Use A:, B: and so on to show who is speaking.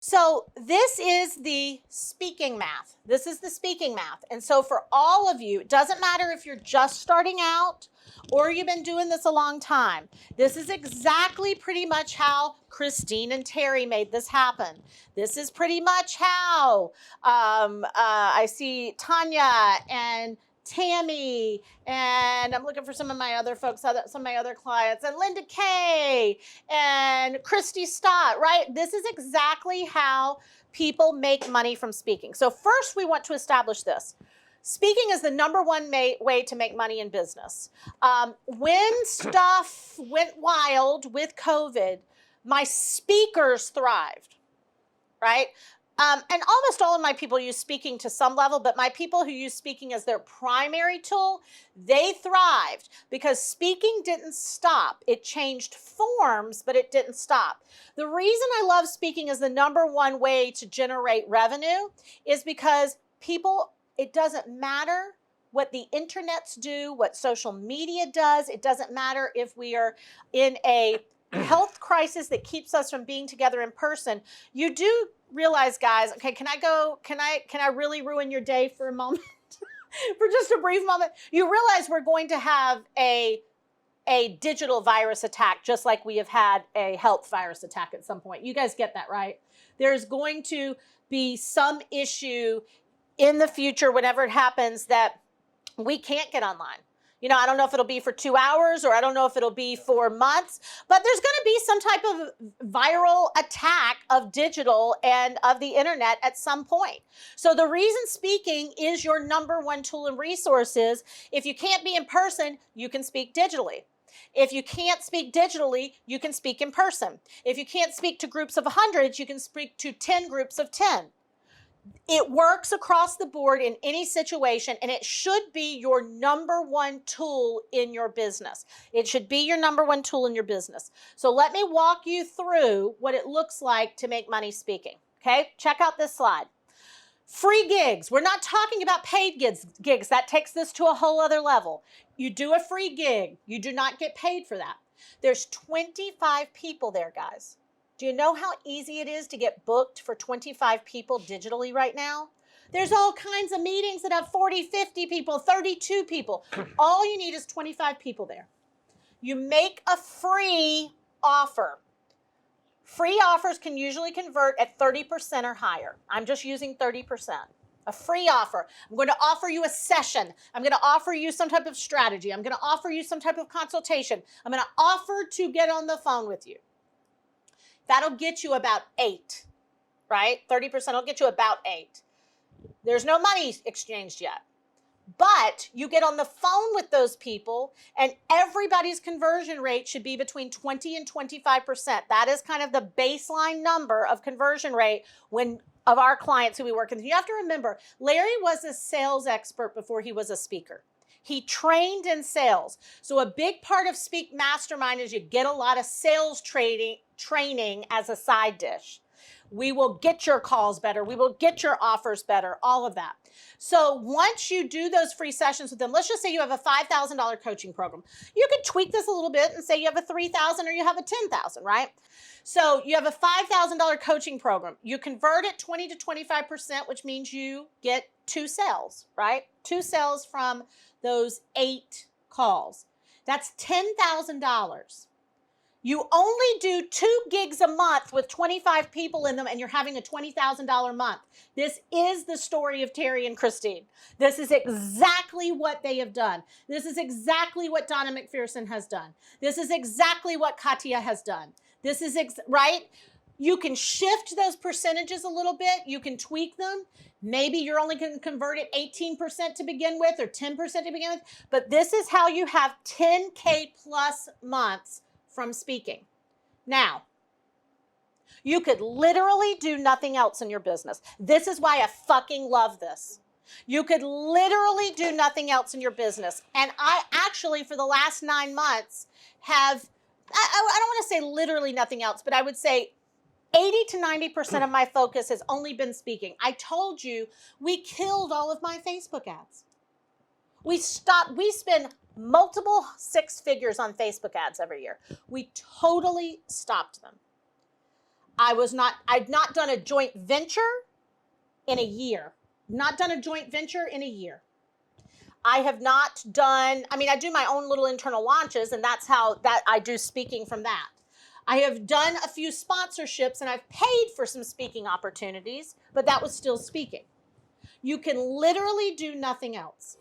A: So this is the speaking math. This is the speaking math. And so for all of you, it doesn't matter if you're just starting out or you've been doing this a long time. This is exactly pretty much how Christine and Terry made this happen. This is pretty much how I see Tanya and Tammy, and I'm looking for some of my other folks, some of my other clients, and Linda Kay, and Christy Stott, right? This is exactly how people make money from speaking. So first we want to establish this. Speaking is the number one way to make money in business. When stuff went wild with COVID, my speakers thrived, right? And almost all of my people use speaking to some level, but my people who use speaking as their primary tool, they thrived because speaking didn't stop. It changed forms, but it didn't stop. The reason I love speaking as the number one way to generate revenue is because people, it doesn't matter what the internets do, what social media does. It doesn't matter if we are in a health crisis that keeps us from being together in person. You do realize, guys, okay, can I really ruin your day for a moment? For just a brief moment? You realize we're going to have a digital virus attack, just like we have had a health virus attack at some point. You guys get that, right? There's going to be some issue in the future, whenever it happens, that we can't get online. You know, I don't know if it'll be for 2 hours or I don't know if it'll be for months, but there's going to be some type of viral attack of digital and of the internet at some point. So the reason speaking is your number one tool and resource is if you can't be in person, you can speak digitally. If you can't speak digitally, you can speak in person. If you can't speak to groups of hundreds, you can speak to 10 groups of 10. It works across the board in any situation, and it should be your number one tool in your business. It should be your number one tool in your business. So let me walk you through what it looks like to make money speaking. Okay, check out this slide. Free gigs. We're not talking about paid gigs. That takes this to a whole other level. You do a free gig. You do not get paid for that. There's 25 people there, guys. Do you know how easy it is to get booked for 25 people digitally right now? There's all kinds of meetings that have 40, 50 people, 32 people. All you need is 25 people there. You make a free offer. Free offers can usually convert at 30% or higher. I'm just using 30%. A free offer. I'm going to offer you a session. I'm going to offer you some type of strategy. I'm going to offer you some type of consultation. I'm going to offer to get on the phone with you. That'll get you about 8, right? 30% will get you about 8. There's no money exchanged yet. But you get on the phone with those people, and everybody's conversion rate should be between 20 and 25%. That is kind of the baseline number of conversion rate of our clients who we work with. You have to remember, Larry was a sales expert before he was a speaker. He trained in sales. So a big part of Speak Mastermind is you get a lot of sales training as a side dish. We will get your calls better. We will get your offers better, all of that. So once you do those free sessions with them, let's just say you have a $5,000 coaching program. You could tweak this a little bit and say you have a $3,000 or you have a $10,000, right? So you have a $5,000 coaching program. You convert it 20 to 25%, which means you get 2 sales, right? 2 sales from those 8 calls. That's $10,000. You only do 2 gigs a month with 25 people in them, and you're having a $20,000 month. This is the story of Terry and Christine. This is exactly what they have done. This is exactly what Donna McPherson has done. This is exactly what Katia has done. This is, right? You can shift those percentages a little bit. You can tweak them. Maybe you're only going to convert it 18% to begin with or 10% to begin with. But this is how you have 10K plus months from speaking. Now, you could literally do nothing else in your business. This is why I fucking love this. You could literally do nothing else in your business. And I actually, for the last 9 months, have, I don't want to say literally nothing else, but I would say 80 to 90% of my focus has only been speaking. I told you we killed all of my Facebook ads. We spend multiple 6 figures on Facebook ads every year. We totally stopped them. I'd not done a joint venture in a year. Not done a joint venture in a year. I have not done, I mean, I do my own little internal launches, and that's how that I do speaking from that. I have done a few sponsorships, and I've paid for some speaking opportunities, but that was still speaking. You can literally do nothing else.